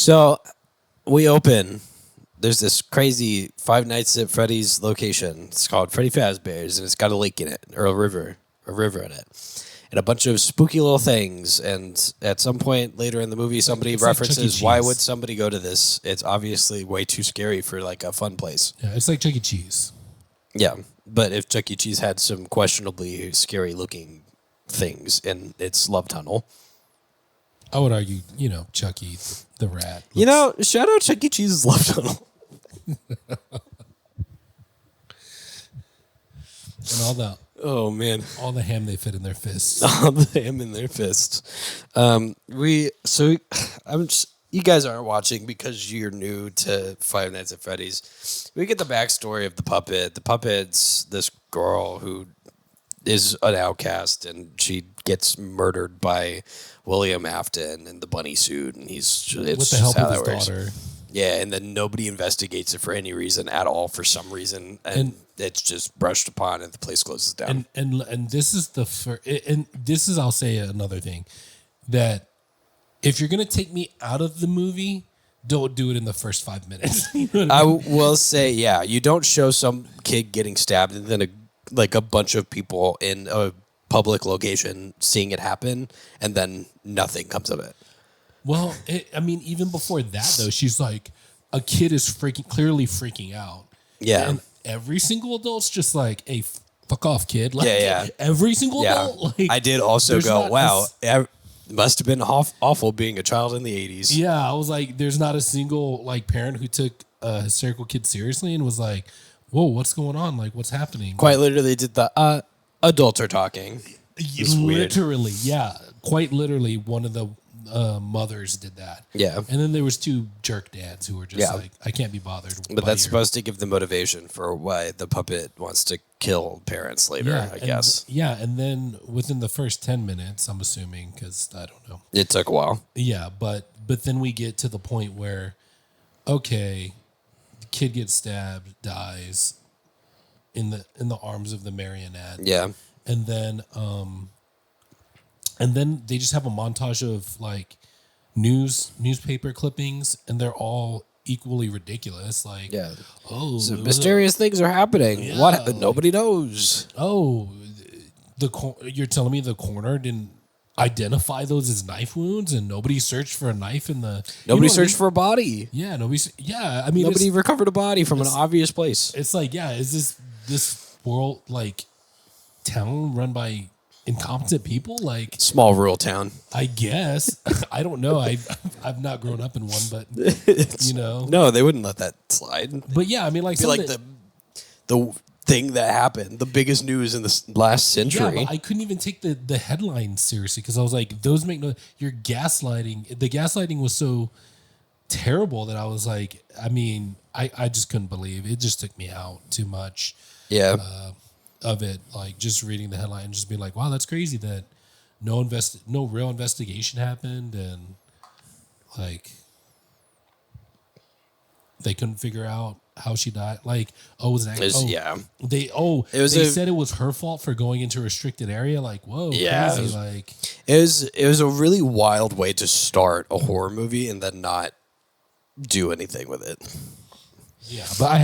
So we open. There's this crazy Five Nights at Freddy's location. It's called Freddy Fazbear's, and it's got a lake in it, or a river in it, and a bunch of spooky little things. And at some point later in the movie, somebody it's like references, Chuck E. "Why Cheese. would somebody go to this? It's obviously way too scary for like a fun place." Yeah, it's like Chuck E. Cheese. Yeah, but if Chuck E. Cheese had some questionably scary looking things in its love tunnel. I would argue, Chucky the rat. Shout out Chuck E. Cheese's love tunnel. And Oh man, all the ham they fit in their fists. all the ham in their fists. You guys aren't watching because you're new to Five Nights at Freddy's. We get the backstory of the puppet. The puppet's this girl who is an outcast, and she gets murdered by William Afton in the bunny suit, and it's With the help how of his that works. daughter. Yeah, and then nobody investigates it for any reason at all for some reason, and it's just brushed upon, and the place closes down. And this is I'll say another thing, that if you're gonna take me out of the movie, don't do it in the first 5 minutes. You know what I mean? will say, yeah, you don't show some kid getting stabbed and then a bunch of people in a public location seeing it happen, and then nothing comes of it. Well, even before that though, she's like, a kid is clearly freaking out. Yeah. And every single adult's just like, hey, fuck off, kid. Like, Yeah. Every single adult. Like, I did also there's go, not wow, it must have been awful being a child in the 80s. Yeah, I was like, there's not a single like parent who took a hysterical kid seriously and was like, whoa, what's going on? Like, what's happening? Quite literally did the adults are talking. It's weird. Literally, yeah. Quite literally, one of the mothers did that. Yeah. And then there was two jerk dads who were just like, I can't be bothered. But that's supposed to give the motivation for why the puppet wants to kill parents later, I guess. And then within the first 10 minutes, I'm assuming, because I don't know. It took a while. Yeah, but then we get to the point where, okay, the kid gets stabbed, dies in the arms of the marionette. Yeah. And then they just have a montage of like newspaper clippings, and they're all equally ridiculous. Like, So mysterious things are happening. Yeah, What? Nobody knows. You're telling me the coroner didn't identify those as knife wounds, and nobody searched for a knife in the. Nobody searched for a body. Yeah, nobody. Yeah, I mean, Nobody recovered a body from an obvious place. It's like, yeah, is this world like town run by incompetent people? Like, Small rural town. I guess. I don't know. I've not grown up in one, but No, they wouldn't let that slide. But yeah, I mean, like, It'd be like the thing that happened, the biggest news in the last century. Yeah, but I couldn't even take the headline seriously because I was like, those make no. You're gaslighting. The gaslighting was so terrible that I was like, I mean, I just couldn't believe it. Just took me out too much. Yeah. Of it, like just reading the headline and just being like, wow, that's crazy that no real investigation happened, and like they couldn't figure out how she died. Like, it was an accident. They said it was her fault for going into a restricted area. Like, whoa, crazy. Like, it was a really wild way to start a horror movie and then not do anything with it. Yeah, but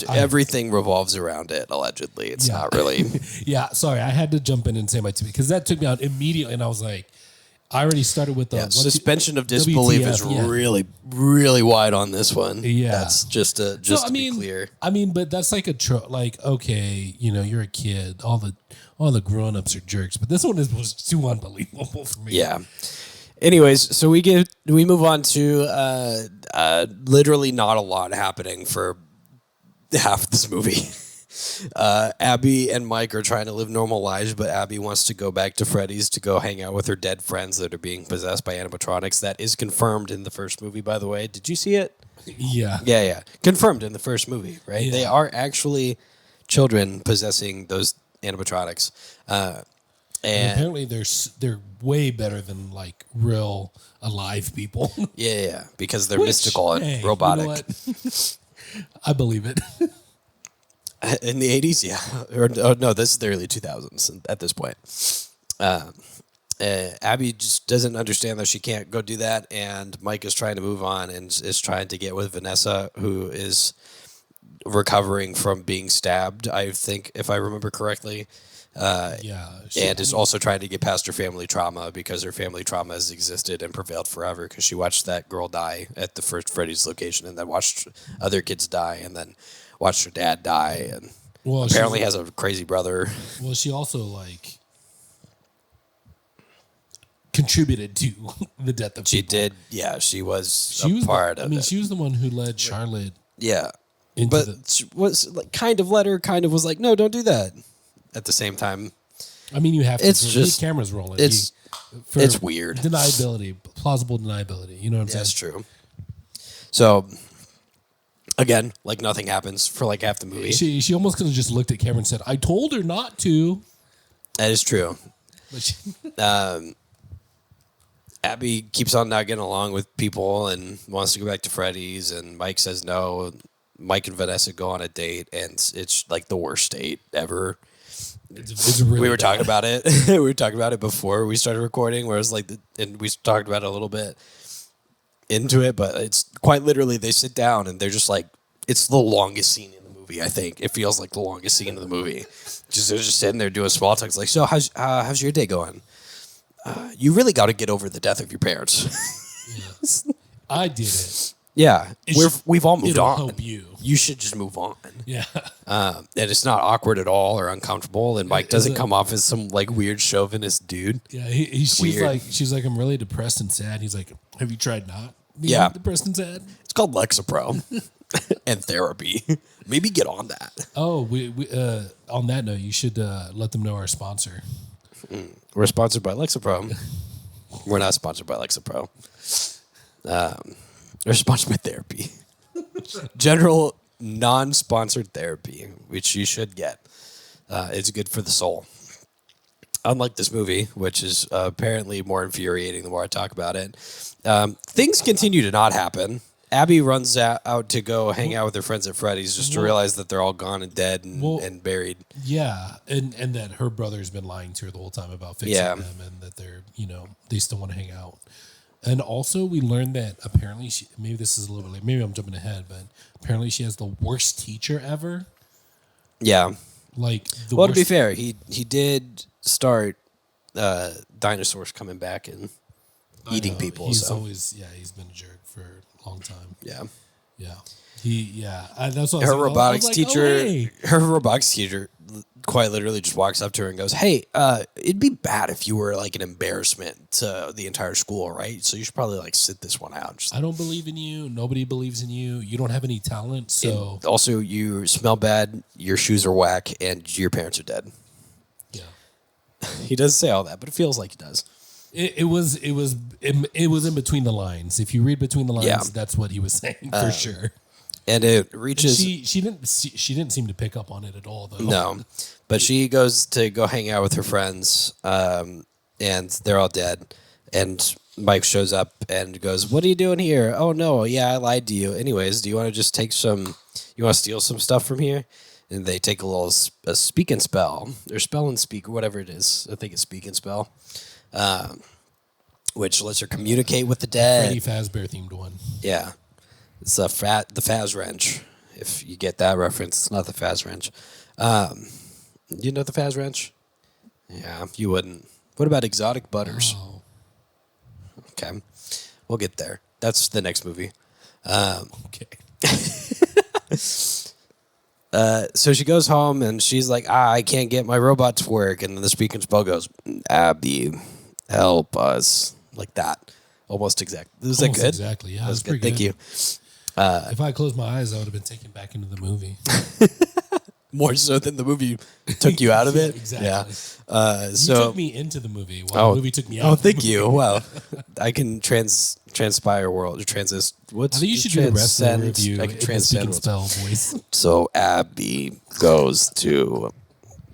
everything revolves around it. Allegedly, it's not really. Yeah, sorry, I had to jump in and say my two because that took me out immediately, and I was like, I already started with the suspension of disbelief is really, really wide on this one. Yeah, that's just to be clear. I mean, but that's like like, okay, you're a kid. All the grown-ups are jerks, but this one was too unbelievable for me. Yeah. Anyways, so we move on to literally not a lot happening for half of this movie. Abby and Mike are trying to live normal lives, but Abby wants to go back to Freddy's to go hang out with her dead friends that are being possessed by animatronics. That is confirmed in the first movie, by the way. Did you see it? Yeah. Yeah. Confirmed in the first movie, right? Yeah. They are actually children possessing those animatronics. And apparently they're way better than like real alive people. Yeah, because they're mystical and robotic. You know what? I believe it. In the 80s, yeah. No, this is the early 2000s at this point. Abby just doesn't understand that she can't go do that, and Mike is trying to move on and is trying to get with Vanessa, who is recovering from being stabbed, I think, if I remember correctly. Yeah. And is also trying to get past her family trauma because her family trauma has existed and prevailed forever because she watched that girl die at the first Freddy's location and then watched other kids die and then watched her dad die and apparently has a crazy brother. Well, she also like contributed to the death of She people. did. Yeah, she was part of it. I mean, she was the one who led Charlotte. Yeah. Into But she was like kind of let her, kind of was like, no, don't do that. At the same time, I mean, you have to. It's the just cameras rolling. It's weird. Deniability, plausible deniability. You know what I'm saying? That's true. So again, like nothing happens for like half the movie. She almost could have just looked at Cameron and said, "I told her not to." That is true. But she, Abby keeps on not getting along with people and wants to go back to Freddy's, and Mike says no. Mike and Vanessa go on a date, and it's like the worst date ever. it's really We were bad. talking about it. We were talking about it before we started recording, where it's like, and we talked about it a little bit into it, but it's quite literally they sit down and they're just like, it's the longest scene in the movie. I think it feels like the longest scene in the movie. They're just sitting there doing small talk. It's like, so how's your day going? You really got to get over the death of your parents. I did it. Yeah, we've all moved It'll on. help you. You should just move on. Yeah. And it's not awkward at all or uncomfortable. And Mike doesn't come off as some like weird chauvinist dude. Yeah. She's weird. like, I'm really depressed and sad. He's like, have you tried not being Yeah. depressed and sad? It's called Lexapro and therapy. Maybe get on that. Oh, we on that note, you should let them know our sponsor. We're sponsored by Lexapro. We're not sponsored by Lexapro. We're sponsored by therapy. General non-sponsored therapy, which you should get. It's good for the soul. Unlike this movie, which is apparently more infuriating the more I talk about it, things continue to not happen. Abby runs out to go hang out with her friends at Freddy's just to realize that they're all gone and dead and buried. Yeah, and that her brother's been lying to her the whole time about fixing them, and that they're they still want to hang out. And also, we learned that apparently maybe this is a little bit late. Maybe I'm jumping ahead, but apparently she has the worst teacher ever. Yeah. Like to be fair, he did start dinosaurs coming back and eating people. He's so. always he's been a jerk for a long time. Yeah. That's what Her robotics teacher. Oh, hey. Her robotics teacher quite literally just walks up to her and goes, "Hey, it'd be bad if you were like an embarrassment to the entire school, right? So you should probably like sit this one out." I don't believe in you. Nobody believes in you. You don't have any talent. So and also, you smell bad. Your shoes are whack, and your parents are dead. Yeah, he doesn't say all that, but it feels like he does. It was in between the lines. If you read between the lines, that's what he was saying for sure. And it reaches. And she didn't seem to pick up on it at all, though. No, but she goes to go hang out with her friends, and they're all dead. And Mike shows up and goes, "What are you doing here?" "Oh no, yeah, I lied to you. Anyways, do you want to just take some? You want to steal some stuff from here?" And they take a speak and spell, or spell and speak, or whatever it is. I think it's speak and spell, which lets her communicate with the dead. Freddy Fazbear themed one. Yeah. It's the Faz wrench. If you get that reference, it's not the Faz wrench. You know the Faz wrench? Yeah, you wouldn't. What about exotic butters? Oh. Okay, we'll get there. That's the next movie. Okay. So she goes home and she's like, I can't get my robot to work. And then the speaking spell goes, "Abby, help us," like that. Almost exact. Was that good? Exactly. Yeah, that's pretty good. good. Thank you. If I closed my eyes, I would have been taken back into the movie. More so than the movie took you out of it. Exactly. Yeah. You So took me into the movie while the movie took me out. Oh, thank you. Wow. I can transpire world or transist. What's I think you should do the rest of the review. I can in the transcend speak and worlds. spell voice. So Abby goes to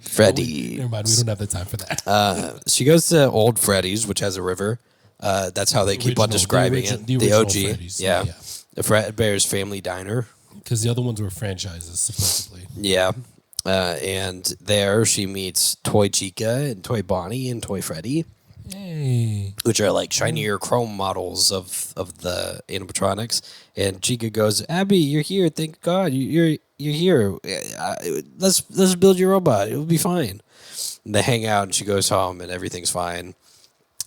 Freddy. Never mind. We don't have the time for that. She goes to Old Freddy's, which has a river. That's how they keep on original- describing the it. origi- the The original OG. Freddy's. Yeah. Yeah. The Fredbear's Family Diner. Because the other ones were franchises, supposedly. Yeah. And there she meets Toy Chica and Toy Bonnie and Toy Freddy. Hey. which are like shinier chrome models of the animatronics. And Chica goes, "Abby, you're here. Thank God you're here. Let's build your robot. It'll be fine." And they hang out, and she goes home, and everything's fine.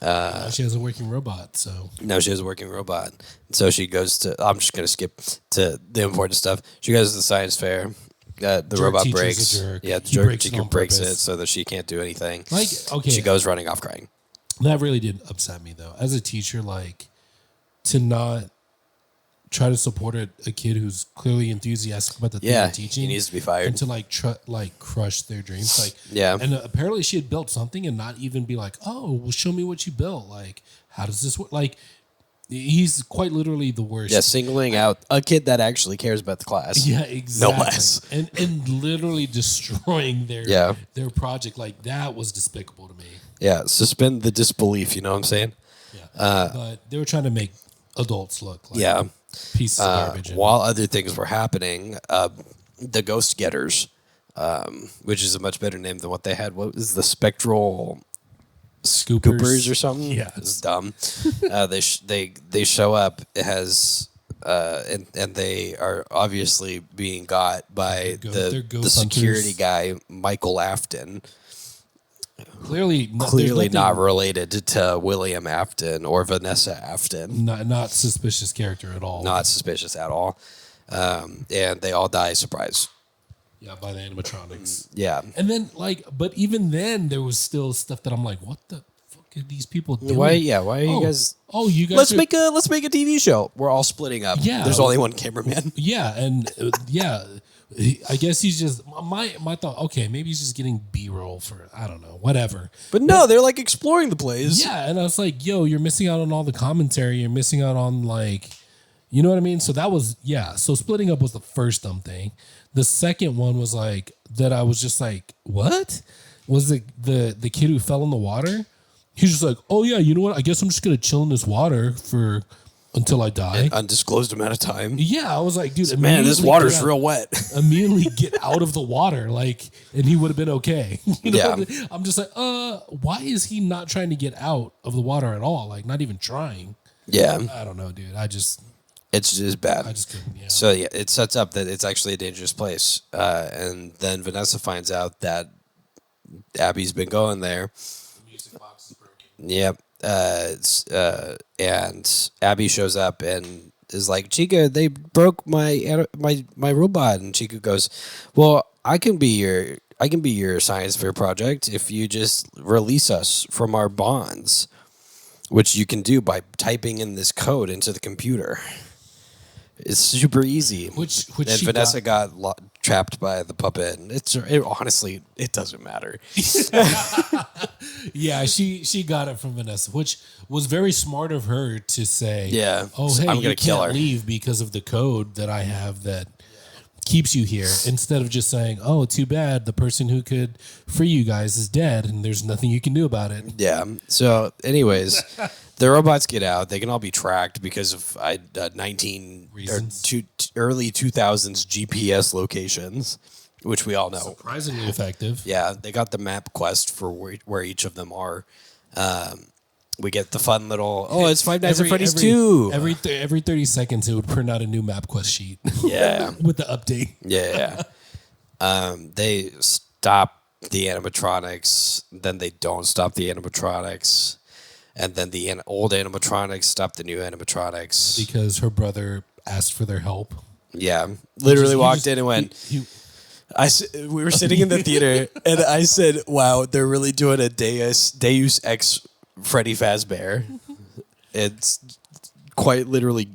Now she has a working robot, so Now she has a working robot. So she goes to. I'm just gonna skip to the important stuff. She goes to the science fair. The Jerk robot teacher's a breaks. jerk. Yeah, the He jerk breaks it teacher on breaks it purpose. so that she can't do anything. like okay, She goes running off crying. that really did upset me though. As a teacher, like to not try to support a kid who's clearly enthusiastic about the thing Yeah, they're teaching. he needs to be fired. And to like crush their dreams. Like Yeah. And apparently she had built something and not even be like, oh, well, show me what you built. Like, how does this work? Like, he's quite literally the worst. Yeah, singling out a kid that actually cares about the class. Yeah, exactly. No less. And literally destroying their project. Like that was despicable to me. Yeah, suspend the disbelief, you know what I'm saying? Yeah. But they were trying to make adults look like Yeah. pieces of garbage. And While other things were happening, the Ghost Getters, which is a much better name than what they had. What was the Spectral Scoopers or something? Yeah. It's dumb. They show up. It has and they are obviously being got by they're the ghost security hunters. guy Michael Afton. Clearly Clearly there's not nothing- related to William Afton or Vanessa Afton. not suspicious character at all. Not suspicious at all. And they all die. Surprise. Yeah, by the animatronics. Yeah. And then but even then there was still stuff that I'm like, what the fuck are these people doing? Why? Yeah. Why are you Oh, guys? Oh, you guys. Let's are- make a TV show. We're all splitting up. Yeah. There's only one cameraman. Yeah, and yeah, I guess he's just my thought. Okay, maybe he's just getting B-roll for I don't know, whatever. But no, they're like exploring the place. Yeah, and I was like, yo, you're missing out on all the commentary. You're missing out on you know what I mean? So that was So splitting up was the first dumb thing. The second one was like that. I was just like, what was the kid who fell in the water? He's just like, oh yeah, you know what? I guess I'm just gonna chill in this water until I die. Undisclosed amount of time. Yeah, I was like, dude, Man, this immediately water's get out- real wet. Immediately get out of the water, and he would have been okay. You know Yeah. what I mean? I'm just like, why is he not trying to get out of the water at all? Like, not even trying. Yeah. I don't know, dude. It's just bad. I just couldn't. Yeah. So yeah, it sets up that it's actually a dangerous place, and then Vanessa finds out that Abby's been going there. Music box is broken. Yep. And Abby shows up and is like, "Chica, they broke my robot." And Chica goes, "Well, I can be your science fair project if you just release us from our bonds, which you can do by typing in this code into the computer. It's super easy." Which and she Vanessa got trapped by the puppet. And honestly, it doesn't matter. Yeah, she got it from Vanessa, which was very smart of her to say, Yeah. oh, hey, I'm you gonna kill can't her." leave because of the code that I have that keeps you here, instead of just saying, oh, too bad, the person who could free you guys is dead and there's nothing you can do about it. Yeah. So, anyways, the robots get out. They can all be tracked because of 19 or Reasons. early 2000s GPS locations, which we all know. Surprisingly effective. Yeah, they got the map quest for where each of them are. We get the fun little, it's Five Nights at Freddy's 2. Every 30 seconds, it would print out a new map quest sheet Yeah. with the update. Yeah. They stop the animatronics, then they don't stop the animatronics, and then the old animatronics stop the new animatronics. Because her brother asked for their help. Yeah. Literally He walked just- in and went, he- we were sitting in the theater, and I said, "Wow, they're really doing a Deus Ex Freddy Fazbear." It's quite literally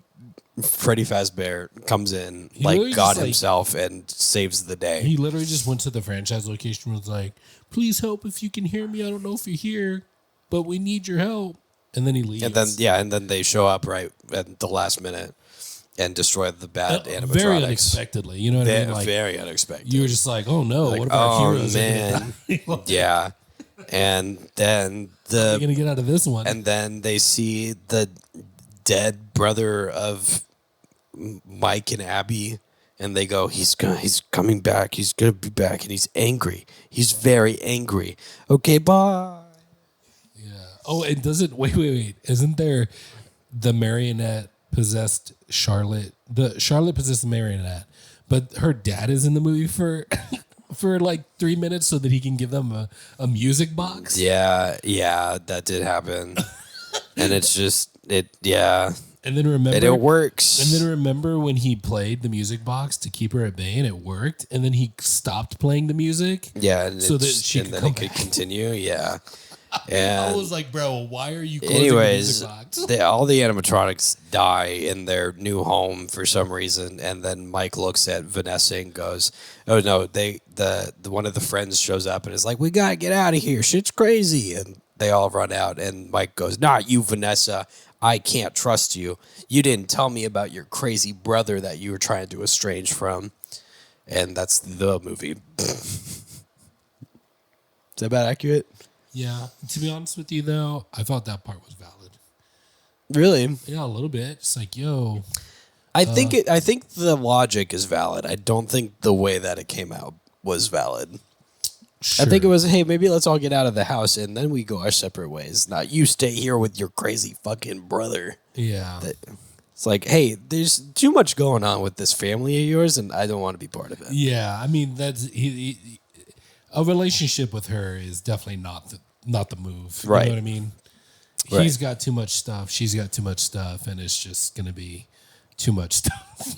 Freddy Fazbear comes in He like literally God just, himself and saves the day. He literally just went to the franchise location and was like, please help if you can hear me. I don't know if you're here, but we need your help. And then he leaves. and then they show up right at the last minute and destroy the bad animatronics. Very unexpectedly. You know what I mean? Like, Very unexpected. you were just like, oh no, Like, what about oh, heroes? man. We're Yeah. And then going to get out of this one. and then they see the dead brother of Mike and Abby, and they go, he's coming back. He's gonna be back, and he's angry. He's very angry. Okay, bye. Yeah. Oh, it doesn't. Wait. Isn't there the marionette possessed Charlotte? The Charlotte possessed the marionette, but her dad is in the movie for for like 3 minutes so that he can give them a music box. Yeah, that did happen. And it's just yeah. And then remember, And it works. And then remember when he played the music box to keep her at bay, and it worked. And then he stopped playing the music. Yeah, and so that she and could then it could continue. Yeah. And I was like, bro, why are you closing anyways, the music box? all the animatronics die in their new home for some reason, and then Mike looks at Vanessa and goes, "Oh no!" The one of the friends shows up and is like, "We gotta get out of here. Shit's crazy." And they all run out, and Mike goes, "Not you, Vanessa. I can't trust you. You didn't tell me about your crazy brother that you were trying to estrange from." And that's the movie. Is that about accurate? Yeah. To be honest with you, though, I thought that part was valid. Really? Yeah, a little bit. It's like, yo. I think the logic is valid. I don't think the way that it came out was valid. Sure. I think it was, hey, maybe let's all get out of the house and then we go our separate ways. Not you stay here with your crazy fucking brother. Yeah. It's like, hey, there's too much going on with this family of yours, and I don't want to be part of it. Yeah, I mean that's a relationship with her is definitely not the move. Right. You know what I mean? Right. He's got too much stuff. She's got too much stuff, and it's just gonna be too much stuff.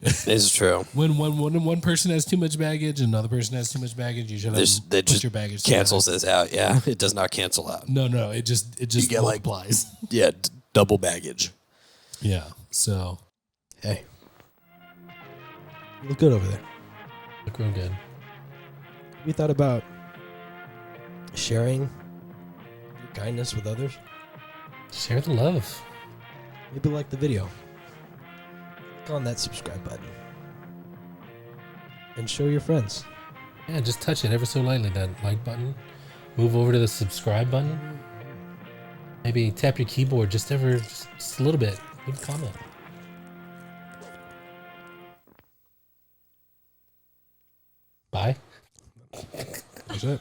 It's true. When one person has too much baggage, another person has too much baggage. You should put your baggage. Cancels this out. Yeah, it does not cancel out. No, it just get, multiplies. Yeah, double baggage. Yeah. So Hey, you look good over there. look real good. Have you thought about sharing your kindness with others? Share the love. Maybe like the video. Click on that subscribe button. And show your friends. Yeah, just touch it ever so lightly, that like button. Move over to the subscribe button. Maybe tap your keyboard just a little bit. Leave a comment. Bye. That's it.